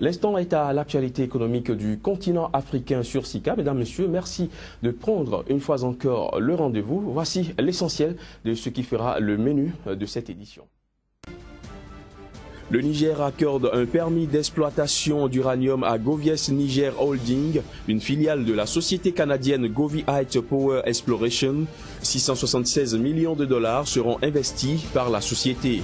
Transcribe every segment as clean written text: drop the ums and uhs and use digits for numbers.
L'instant est à l'actualité économique du continent africain sur SICA. Mesdames, Messieurs, merci de prendre une fois encore le rendez-vous. Voici l'essentiel de ce qui fera le menu de cette édition. Le Niger accorde un permis d'exploitation d'uranium à Govies Niger Holding, une filiale de la société canadienne Govihite Power Exploration. 676 millions de dollars seront investis par la société.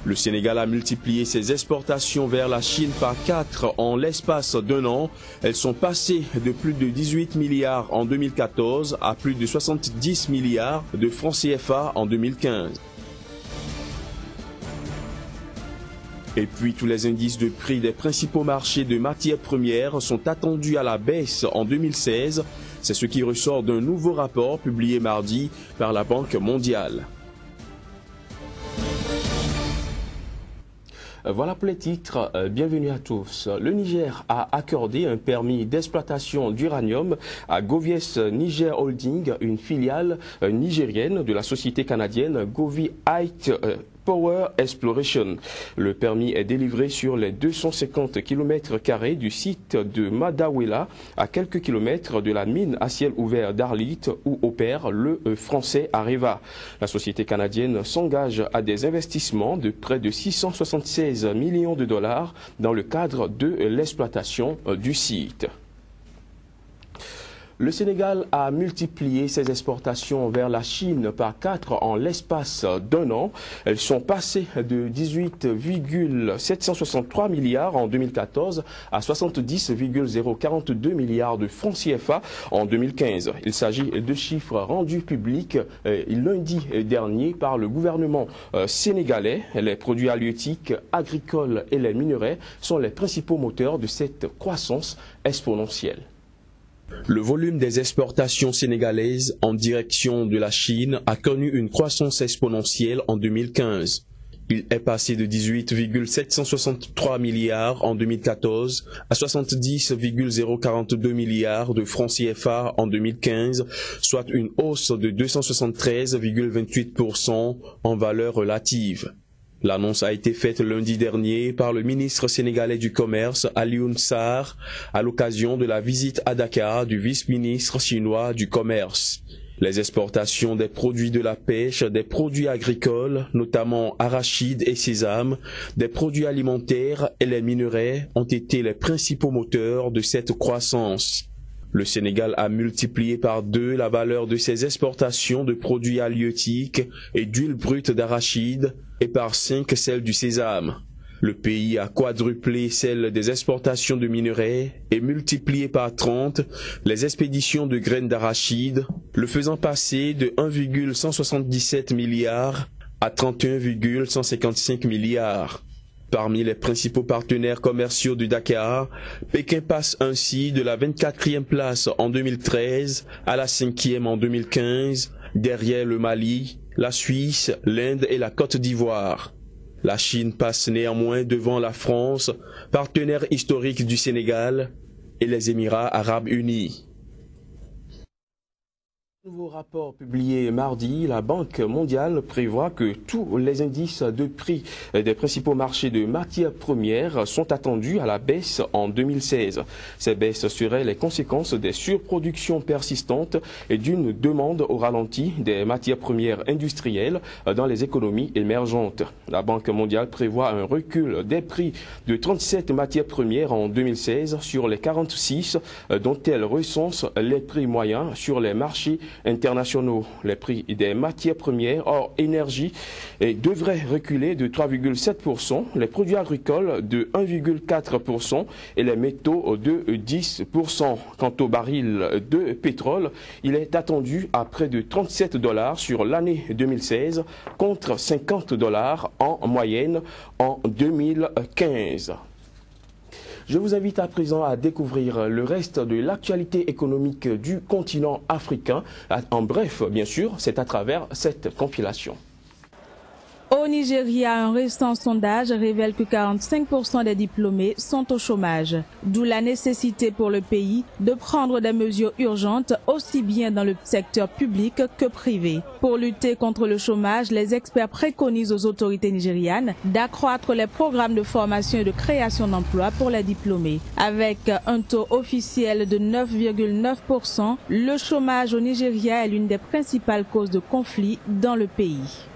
Le Sénégal a multiplié ses exportations vers la Chine par 4 en l'espace d'un an. Elles sont passées de plus de 18 milliards en 2014 à plus de 70 milliards de francs CFA en 2015. Et puis tous les indices de prix des principaux marchés de matières premières sont attendus à la baisse en 2016. C'est ce qui ressort d'un nouveau rapport publié mardi par la Banque mondiale. Voilà pour les titres, bienvenue à tous. Le Niger a accordé un permis d'exploitation d'uranium à Govies Niger Holding, une filiale nigérienne de la société canadienne Govihite Power Exploration. Le permis est délivré sur les 250 km² du site de Madawela, à quelques kilomètres de la mine à ciel ouvert d'Arlit, où opère le français Areva. La société canadienne s'engage à des investissements de près de 676 millions de dollars dans le cadre de l'exploitation du site. Le Sénégal a multiplié ses exportations vers la Chine par 4 en l'espace d'un an. Elles sont passées de 18,763 milliards en 2014 à 70,042 milliards de francs CFA en 2015. Il s'agit de chiffres rendus publics lundi dernier par le gouvernement sénégalais. Les produits halieutiques, agricoles et les minerais sont les principaux moteurs de cette croissance exponentielle. Le volume des exportations sénégalaises en direction de la Chine a connu une croissance exponentielle en 2015. Il est passé de 18,763 milliards en 2014 à 70,042 milliards de francs CFA en 2015, soit une hausse de 273,28% en valeur relative. L'annonce a été faite lundi dernier par le ministre sénégalais du Commerce, Alioune Sarr, à l'occasion de la visite à Dakar du vice-ministre chinois du Commerce. Les exportations des produits de la pêche, des produits agricoles, notamment arachides et sésame, des produits alimentaires et les minerais ont été les principaux moteurs de cette croissance. Le Sénégal a multiplié par 2 la valeur de ses exportations de produits halieutiques et d'huile brute d'arachide et par 5 celle du sésame. Le pays a quadruplé celle des exportations de minerais et multiplié par 30 les expéditions de graines d'arachide, le faisant passer de 1,177 milliards à 31,155 milliards. Parmi les principaux partenaires commerciaux du Dakar, Pékin passe ainsi de la 24e place en 2013 à la 5e en 2015, derrière le Mali, la Suisse, l'Inde et la Côte d'Ivoire. La Chine passe néanmoins devant la France, partenaire historique du Sénégal, et les Émirats arabes unis. Nouveau rapport publié mardi, la Banque mondiale prévoit que tous les indices de prix des principaux marchés de matières premières sont attendus à la baisse en 2016. Ces baisses seraient les conséquences des surproductions persistantes et d'une demande au ralenti des matières premières industrielles dans les économies émergentes. La Banque mondiale prévoit un recul des prix de 37 matières premières en 2016 sur les 46 dont elle recense les prix moyens sur les marchés internationaux. Les prix des matières premières hors énergie devraient reculer de 3,7%, les produits agricoles de 1,4% et les métaux de 10%. Quant au baril de pétrole, il est attendu à près de 37 $ sur l'année 2016 contre 50 $ en moyenne en 2015. Je vous invite à présent à découvrir le reste de l'actualité économique du continent africain. En bref, bien sûr, c'est à travers cette compilation. Au Nigeria, un récent sondage révèle que 45% des diplômés sont au chômage, d'où la nécessité pour le pays de prendre des mesures urgentes aussi bien dans le secteur public que privé. Pour lutter contre le chômage, les experts préconisent aux autorités nigérianes d'accroître les programmes de formation et de création d'emplois pour les diplômés. Avec un taux officiel de 9,9%, le chômage au Nigeria est l'une des principales causes de conflits dans le pays.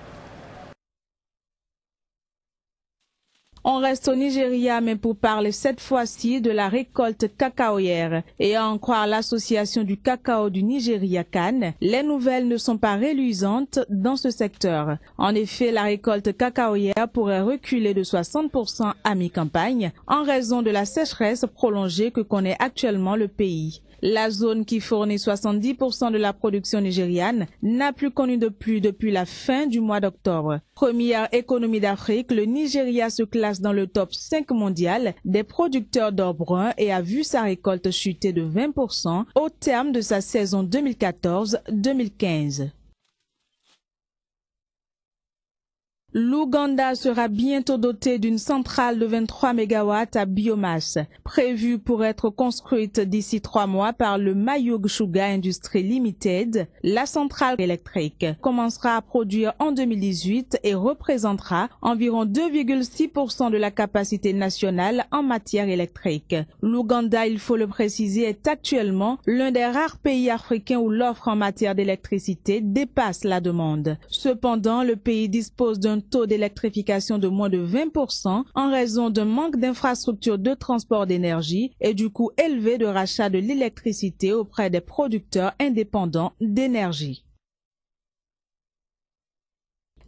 On reste au Nigeria, mais pour parler cette fois-ci de la récolte cacaoyère. Et à en croire l'association du cacao du Nigeria CAN, les nouvelles ne sont pas reluisantes dans ce secteur. En effet, la récolte cacaoyère pourrait reculer de 60% à mi-campagne en raison de la sécheresse prolongée que connaît actuellement le pays. La zone qui fournit 70% de la production nigériane n'a plus connu de pluie depuis la fin du mois d'octobre. Première économie d'Afrique, le Nigeria se classe dans le top 5 mondial des producteurs d'or brun et a vu sa récolte chuter de 20% au terme de sa saison 2014-2015. L'Ouganda sera bientôt doté d'une centrale de 23 MW à biomasse, prévue pour être construite d'ici 3 mois par le Mayug Sugar Industry Limited. La centrale électrique commencera à produire en 2018 et représentera environ 2,6% de la capacité nationale en matière électrique. L'Ouganda, il faut le préciser, est actuellement l'un des rares pays africains où l'offre en matière d'électricité dépasse la demande. Cependant, le pays dispose d'un taux d'électrification de moins de 20% en raison d'un manque d'infrastructures de transport d'énergie et du coût élevé de rachat de l'électricité auprès des producteurs indépendants d'énergie.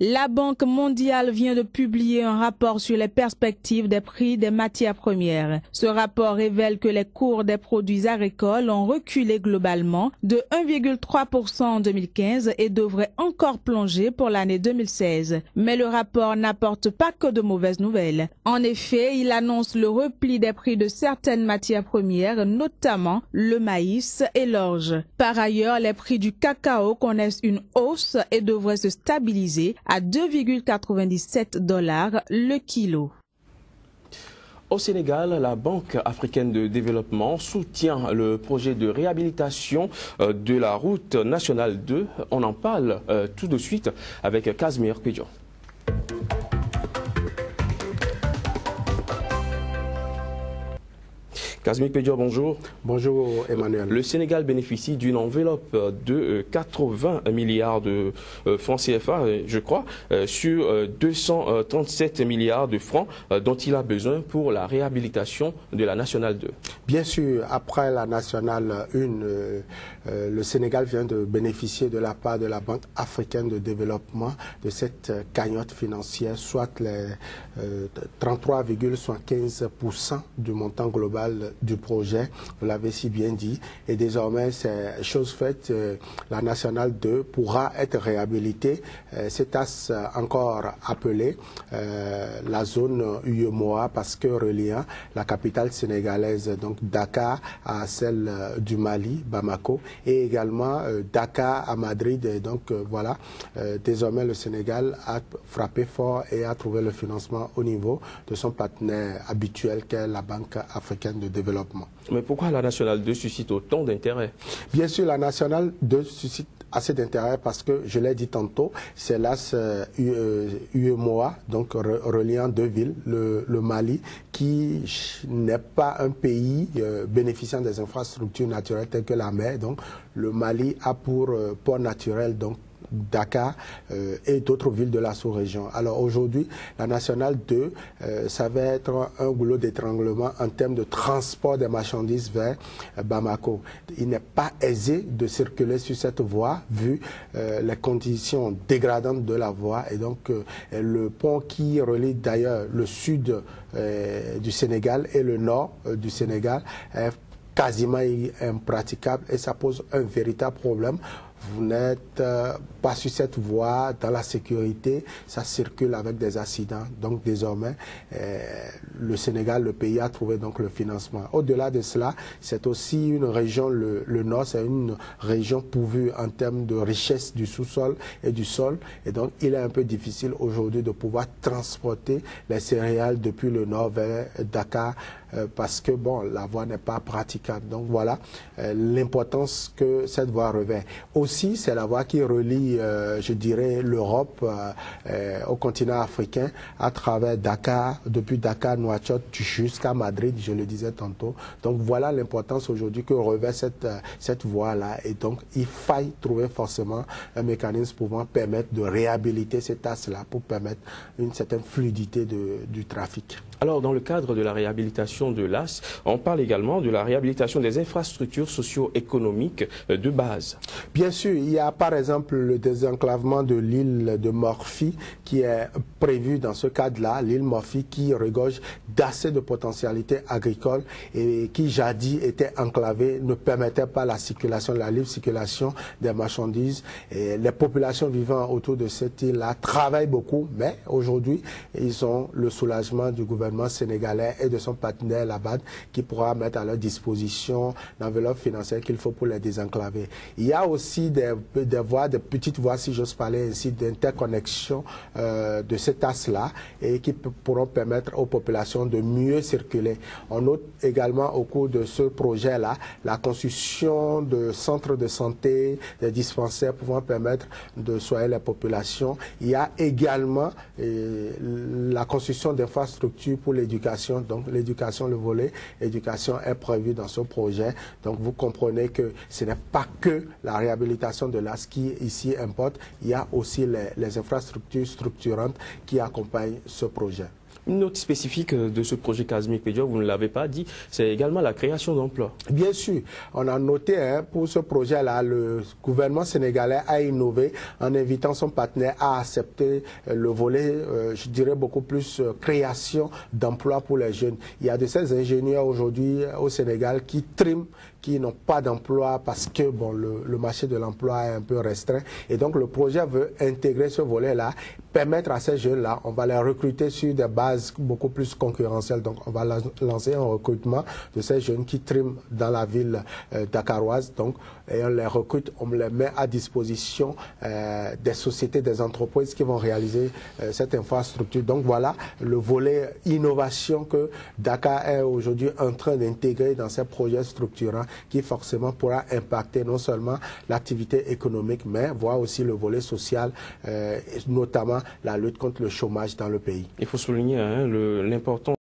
La Banque mondiale vient de publier un rapport sur les perspectives des prix des matières premières. Ce rapport révèle que les cours des produits agricoles ont reculé globalement de 1,3% en 2015 et devraient encore plonger pour l'année 2016. Mais le rapport n'apporte pas que de mauvaises nouvelles. En effet, il annonce le repli des prix de certaines matières premières, notamment le maïs et l'orge. Par ailleurs, les prix du cacao connaissent une hausse et devraient se stabiliser à 2,97 $ le kilo. Au Sénégal, la Banque africaine de développement soutient le projet de réhabilitation de la route nationale 2. On en parle tout de suite avec Casimir Pédion. Casimir Pédior, bonjour. Bonjour Emmanuel. Le Sénégal bénéficie d'une enveloppe de 80 milliards de francs CFA, je crois, sur 237 milliards de francs dont il a besoin pour la réhabilitation de la Nationale 2. Bien sûr, après la Nationale 1, le Sénégal vient de bénéficier de la part de la Banque africaine de développement de cette cagnotte financière, soit les 33,75% du montant global du projet, vous l'avez si bien dit, et désormais c'est chose faite, la Nationale 2 pourra être réhabilitée. C'est encore appelé la zone UEMOA parce que reliant la capitale sénégalaise, donc Dakar, à celle du Mali, Bamako, et également Dakar à Madrid. Et donc voilà, désormais le Sénégal a frappé fort et a trouvé le financement au niveau de son partenaire habituel qu'est la Banque africaine de développement. Mais pourquoi la Nationale 2 suscite autant d'intérêt? Bien sûr, la Nationale 2 suscite assez d'intérêt parce que, je l'ai dit tantôt, c'est l'as UEMOA, donc reliant deux villes, le Mali, qui n'est pas un pays bénéficiant des infrastructures naturelles telles que la mer. Donc, le Mali a pour port naturel, donc, Dakar et d'autres villes de la sous-région. Alors aujourd'hui, la Nationale 2, ça va être un goulot d'étranglement en termes de transport des marchandises vers Bamako. Il n'est pas aisé de circuler sur cette voie vu les conditions dégradantes de la voie et donc le pont qui relie d'ailleurs le sud du Sénégal et le nord du Sénégal est quasiment impraticable et ça pose un véritable problème. vous n'êtes pas sur cette voie dans la sécurité, ça circule avec des accidents. Donc désormais, le Sénégal, le pays, a trouvé donc le financement. Au-delà de cela, c'est aussi une région, le Nord, c'est une région pourvue en termes de richesse du sous-sol et du sol. Et donc, il est un peu difficile aujourd'hui de pouvoir transporter les céréales depuis le Nord vers Dakar parce que, bon, la voie n'est pas praticable. Donc, voilà l'importance que cette voie revêt. Aussi, c'est la voie qui relie, je dirais, l'Europe au continent africain à travers Dakar, depuis Dakar, Nouakchott jusqu'à Madrid, je le disais tantôt. Donc, voilà l'importance aujourd'hui que revêt cette voie-là. Et donc, il faille trouver forcément un mécanisme pouvant permettre de réhabiliter cet axe-là pour permettre une certaine fluidité du trafic. Alors, dans le cadre de la réhabilitation de l'AS, on parle également de la réhabilitation des infrastructures socio-économiques de base. Bien sûr, il y a par exemple le désenclavement de l'île de Morphée qui est prévu dans ce cadre-là, l'île Morphée qui regorge d'assez de potentialités agricoles et qui jadis était enclavée, ne permettait pas la circulation, la libre circulation des marchandises. Et les populations vivant autour de cette île-là travaillent beaucoup, mais aujourd'hui, ils ont le soulagement du gouvernement sénégalais et de son partenaire Labad qui pourra mettre à leur disposition l'enveloppe financière qu'il faut pour les désenclaver. Il y a aussi des voies, des petites voies, si j'ose parler ainsi, d'interconnexion de cet axe-là et qui pourront permettre aux populations de mieux circuler. On note également au cours de ce projet-là la construction de centres de santé, des dispensaires pouvant permettre de soigner les populations. Il y a également la construction d'infrastructures pour l'éducation. Donc l'éducation, le volet éducation est prévu dans ce projet. Donc vous comprenez que ce n'est pas que la réhabilitation de l'AS qui ici importe, il y a aussi les infrastructures structurantes qui accompagnent ce projet. Une note spécifique de ce projet Kazmi Pédio, vous ne l'avez pas dit, c'est également la création d'emplois. Bien sûr, on a noté pour ce projet-là, le gouvernement sénégalais a innové en invitant son partenaire à accepter le volet, je dirais beaucoup plus création d'emplois pour les jeunes. Il y a de ces ingénieurs aujourd'hui au Sénégal qui triment, qui n'ont pas d'emploi parce que bon, le marché de l'emploi est un peu restreint. Et donc le projet veut intégrer ce volet-là, permettre à ces jeunes-là, on va les recruter sur des bases beaucoup plus concurrentielles. Donc on va lancer un recrutement de ces jeunes qui triment dans la ville dakaroise. Donc, et on les recrute, on les met à disposition des sociétés, des entreprises qui vont réaliser cette infrastructure. Donc voilà le volet innovation que Dakar est aujourd'hui en train d'intégrer dans ces projets structurants qui forcément pourra impacter non seulement l'activité économique, mais voir aussi le volet social, notamment la lutte contre le chômage dans le pays. Il faut souligner l'importance